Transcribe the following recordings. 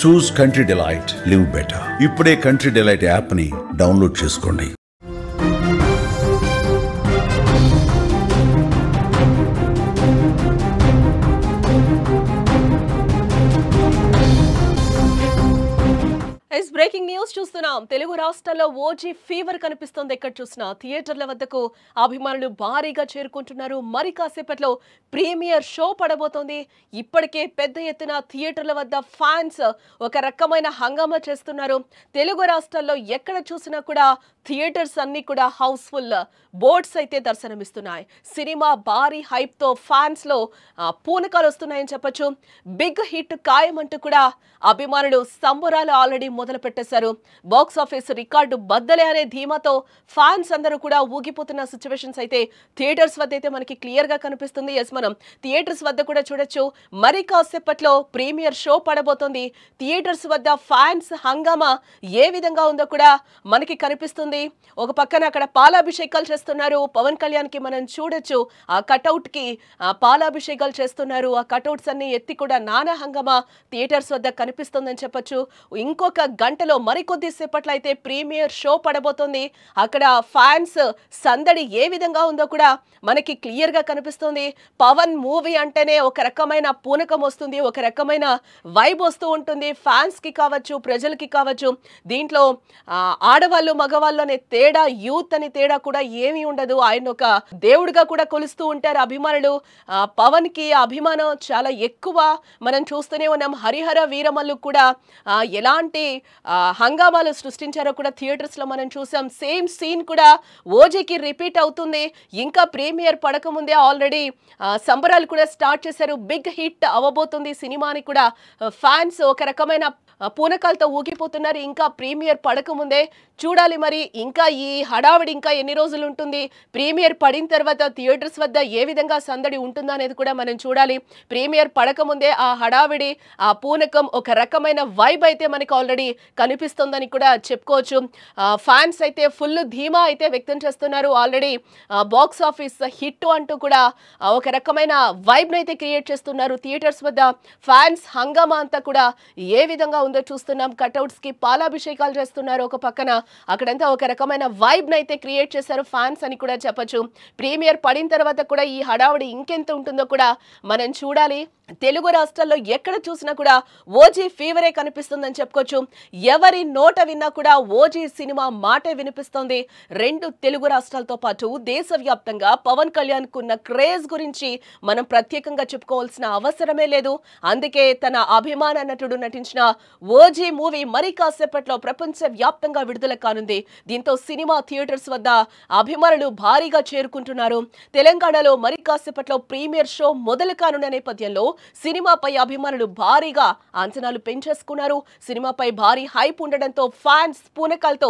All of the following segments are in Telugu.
చూస్ కంట్రీ డిలైట్, లివ్ బెటర్. ఇప్పుడే కంట్రీ డిలైట్ యాప్ ని డౌన్లోడ్ చేసుకోండి. బ్రేకింగ్ న్యూస్ చూస్తున్నాం. తెలుగు రాష్ట్రాల్లో ఓజీ ఫీవర్ కనిపిస్తోంది. ఎక్కడ చూసినా థియేటర్ల వద్దకు అభిమానులు భారీగా చేరుకుంటున్నారు. మరి కాసేపట్లో ప్రీమియర్ షో పడబోతోంది. ఇప్పటికే పెద్ద ఎత్తున థియేటర్ల వద్ద ఫ్యాన్స్ ఒక రకమైన హంగామా చేస్తున్నారు. తెలుగు రాష్ట్రాల్లో ఎక్కడ చూసినా కూడా థియేటర్స్ అన్ని కూడా హౌస్ఫుల్. బోర్డ్స్ అయితే దర్శనమిస్తున్నాయి. సినిమా భారీ హైప్ తో ఫ్యాన్స్ లో పూనకాలు వస్తున్నాయని చెప్పొచ్చు. బిగ్ హిట్ ఖాయమంటూ కూడా అభిమానులు సంబరాలు ఆల్రెడీ మొదలు పెట్టేశారు. బాక్స్ ఆఫీస్ రికార్డు బద్దలే అనే ధీమాతో ఫ్యాన్స్ అందరూ కూడా ఊగిపోతున్న సిచ్యువేషన్స్ అయితే థియేటర్స్ వద్ద అయితే మనకి క్లియర్ గా కనిపిస్తుంది. ఎస్, మనం థియేటర్స్ వద్ద కూడా చూడొచ్చు. మరి కాసేపట్లో ప్రీమియర్ షో పడబోతోంది. థియేటర్స్ వద్ద ఫ్యాన్స్ హంగామా ఏ విధంగా ఉందో కూడా మనకి కనిపిస్తుంది. ఒక పక్కన అక్కడ పాలాభిషేకాలు చేస్తున్నారు. పవన్ కళ్యాణ్ కి మనం చూడొచ్చు. ఆ కటౌట్ కి పాలాభిషేకాలు చేస్తున్నారు. ఆ కటౌట్స్ అన్ని ఎత్తి కూడా నానా హంగామా థియేటర్స్ వద్ద కనిపిస్తుందని చెప్పొచ్చు. ఇంకొక గంటలో మరికొద్ది సేపట్లో అయితే ప్రీమియర్ షో పడబోతోంది. అక్కడ ఫ్యాన్స్ సందడి ఏ విధంగా ఉందో కూడా మనకి క్లియర్ గా కనిపిస్తుంది. పవన్ మూవీ అంటేనే ఒక రకమైన పూనకం వస్తుంది, ఒక రకమైన వైబ్ వస్తూ ఉంటుంది. ఫ్యాన్స్ కి కావచ్చు, ప్రజలకి కావచ్చు. దీంట్లో ఆడవాళ్ళు మగవాళ్ళు అనే తేడా, యూత్ అని తేడా కూడా ఏమీ ఉండదు. ఆయన ఒక దేవుడిగా కూడా కొలుస్తూ ఉంటారు అభిమానులు. పవన్ కి అభిమానం చాలా ఎక్కువ. మనం చూస్తూనే ఉన్నాం. హరిహర వీరమల్లు కూడా ఎలాంటి హంగామాలు సృష్టించారో కూడా థియేటర్స్ లో మనం చూసాం. సేమ్ సీన్ కూడా ఓజీకి రిపీట్ అవుతుంది. ఇంకా ప్రీమియర్ పడకముందే ఆల్రెడీ సంబరాలు కూడా స్టార్ట్ చేశారు. బిగ్ హిట్ అవ్వబోతుంది సినిమా అని కూడా ఫ్యాన్స్ ఒక రకమైన పూనకాలతో ఊగిపోతున్నారు. ఇంకా ప్రీమియర్ పడకముందే చూడాలి మరి ఇంకా ఈ హడావిడి ఇంకా ఎన్ని రోజులు ఉంటుంది, ప్రీమియర్ పడిన తర్వాత థియేటర్స్ వద్ద ఏ విధంగా సందడి ఉంటుందో అనేది కూడా మనం చూడాలి. ప్రీమియర్ పడకముందే ఆ హడావిడి, ఆ పూనకం, ఒక రకమైన వైబ్ అయితే మనకి ఆల్రెడీ కనిపిస్తుందని కూడా చెప్పుకోవచ్చు. ఫ్యాన్స్ అయితే ఫుల్ ధీమా అయితే వ్యక్తం చేస్తున్నారు. ఆల్రెడీ బాక్స్ ఆఫీస్ హిట్ అంటూ కూడా ఒక రకమైన వైబ్ అయితే క్రియేట్ చేస్తున్నారు. థియేటర్స్ వద్ద ఫ్యాన్స్ హంగామా అంతా కూడా ఏ విధంగా ఉందో చూస్తున్నాం. కటౌట్స్ కి పాలాభిషేకాలు చేస్తున్నారు. ఒక పక్కన అక్కడంతా ఒక రకమైన వైబ్ అయితే క్రియేట్ చేశారు ఫ్యాన్స్ అని కూడా చెప్పొచ్చు. ప్రీమియర్ పడిన తర్వాత కూడా ఈ హడావుడి ఇంకెంత ఉంటుందో కూడా మనం చూడాలి. తెలుగు రాష్ట్రాల్లో ఎక్కడ చూసినా కూడా ఓజీ ఫీవరే కనిపిస్తుందని చెప్పుకోవచ్చు. ఎవరి నోట విన్నా కూడా ఓజీ సినిమా మాటే వినిపిస్తోంది. రెండు తెలుగు రాష్ట్రాలతో పాటు దేశవ్యాప్తంగా పవన్ కళ్యాణ్ కున్న క్రేజ్ గురించి మనం ప్రత్యేకంగా చెప్పుకోవాల్సిన అవసరమే లేదు. అందుకే తన అభిమాన నటుడు నటించిన ఓజీ మూవీ మరి కాసేపట్లో ప్రపంచ వ్యాప్తంగా విడుదల కానుంది. దీంతో సినిమా థియేటర్స్ వద్ద అభిమానులు భారీగా చేరుకుంటున్నారు. తెలంగాణలో మరి కాసేపట్లో ప్రీమియర్ షో మొదలు కానున్న నేపథ్యంలో సినిమాపై అభిమానులు భారీగా అంచనాలు పెంచేసుకున్నారు. సినిమాపై భారీ హైప్ ఉండడంతో ఫ్యాన్స్ పూనకాలతో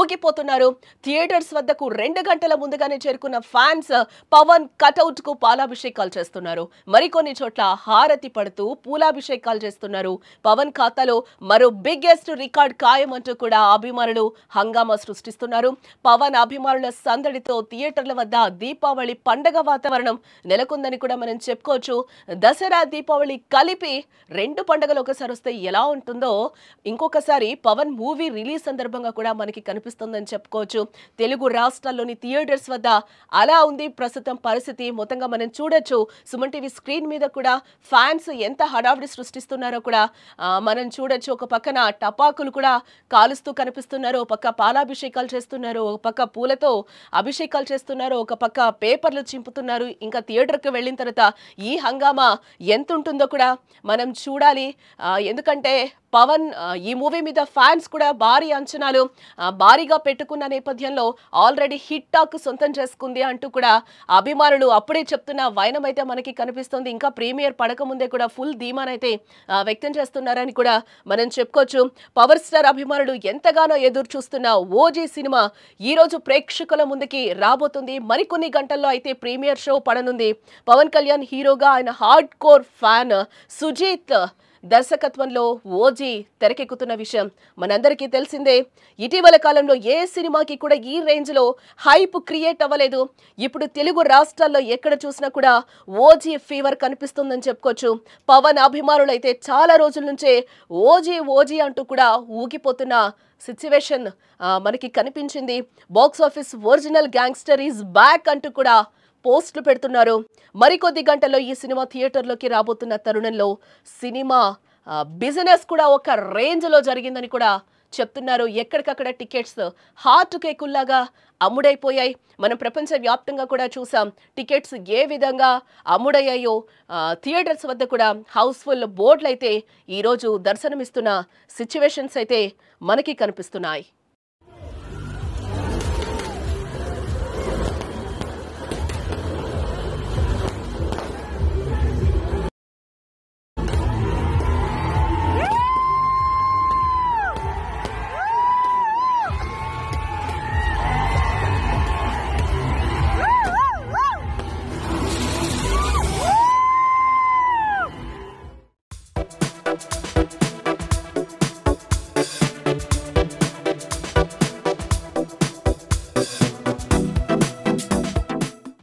ఊగిపోతున్నారు. థియేటర్స్ వద్దకు 2 గంటల ముందుగానే చేరుకున్న ఫ్యాన్స్ పవన్ కటౌట్ కు పాలాభిషేకాలు చేస్తున్నారు. మరికొన్ని చోట్ల హారతి పడుతూ పూలాభిషేకాలు చేస్తున్నారు. పవన్ ఖాతాలో మరో బిగ్గెస్ట్ రికార్డ్ ఖాయమంటూ కూడా అభిమానులు హంగామా సృష్టిస్తున్నారు. పవన్ అభిమానుల సందడితో థియేటర్ల వద్ద దీపావళి పండగ వాతావరణం నెలకొందని కూడా మనం చెప్పుకోవచ్చు. దసరా, దీపావళి కలిపి 2 పండుగలు ఒకసారి వస్తే ఎలా ఉంటుందో ఇంకొకసారి పవన్ మూవీ రిలీజ్ సందర్భంగా కూడా మనకి కనిపిస్తుందని చెప్పుకోవచ్చు. తెలుగు రాష్ట్రాల్లోని థియేటర్స్ వద్ద అలా ఉంది ప్రస్తుతం పరిస్థితి. మొత్తంగా మనం చూడొచ్చు. సుమన్ టీవీ స్క్రీన్ మీద కూడా ఫ్యాన్స్ ఎంత హడావిడి సృష్టిస్తున్నారో కూడా మనం చూడొచ్చు. ఒక పక్కన టపాకులు కూడా కాలుస్తూ కనిపిస్తున్నారు. ఒక పక్క పాలాభిషేకాలు చేస్తున్నారు. ఒక పక్క పూలతో అభిషేకాలు చేస్తున్నారు. ఒక పక్క పేపర్లు చింపుతున్నారు. ఇంకా థియేటర్కి వెళ్ళిన తర్వాత ఈ హంగామా ఎంత ఉంటుందో కూడా మనం చూడాలి. ఎందుకంటే పవన్ ఈ మూవీ మీద ఫ్యాన్స్ కూడా భారీ అంచనాలు భారీగా పెట్టుకున్న నేపథ్యంలో ఆల్రెడీ హిట్ టాక్ సొంతం చేసుకుంది అంటూ కూడా అభిమానులు అప్పుడే చెప్తున్న వైనం అయితే మనకి కనిపిస్తుంది. ఇంకా ప్రీమియర్ పడకముందే కూడా ఫుల్ ధీమానైతే వ్యక్తం చేస్తున్నారని కూడా మనం చెప్పుకోవచ్చు. పవర్ స్టార్ అభిమానులు ఎంతగానో ఎదురు చూస్తున్న ఓజీ సినిమా ఈ రోజు ప్రేక్షకుల ముందుకి రాబోతుంది. మరికొన్ని గంటల్లో అయితే ప్రీమియర్ షో పడనుంది. పవన్ కళ్యాణ్ హీరోగా ఆయన హార్డ్ కోర్ ఫ్యాన్ సుజీత్ దర్శకత్వంలో ఓజీ తెరకెక్కుతున్న విషయం మనందరికీ తెలిసిందే. ఇటీవల కాలంలో ఏ సినిమాకి కూడా ఈ రేంజ్లో హైప్ క్రియేట్ అవ్వలేదు. ఇప్పుడు తెలుగు రాష్ట్రాల్లో ఎక్కడ చూసినా కూడా ఓజీ ఫీవర్ కనిపిస్తుందని చెప్పుకోవచ్చు. పవన్ అభిమానులైతే చాలా రోజుల నుంచే ఓజీ ఓజీ అంటూ కూడా ఊగిపోతున్న సిచ్యువేషన్ మనకి కనిపించింది. Box office original gangster is back అంటూ కూడా పోస్టులు పెడుతున్నారు. మరికొద్ది గంటల్లో ఈ సినిమా థియేటర్లోకి రాబోతున్న తరుణంలో సినిమా బిజినెస్ కూడా ఒక రేంజ్లో జరిగిందని కూడా చెప్తున్నారు. ఎక్కడికక్కడ టికెట్స్ హాట్ కేకుల్లాగా అమ్ముడైపోయాయి. మనం ప్రపంచవ్యాప్తంగా కూడా చూసాం టికెట్స్ ఏ విధంగా అమ్ముడయ్యాయో. థియేటర్స్ వద్ద కూడా హౌస్ఫుల్ బోర్డులు అయితే ఈరోజు దర్శనమిస్తున్న సిచ్యువేషన్స్ అయితే మనకి కనిపిస్తున్నాయి.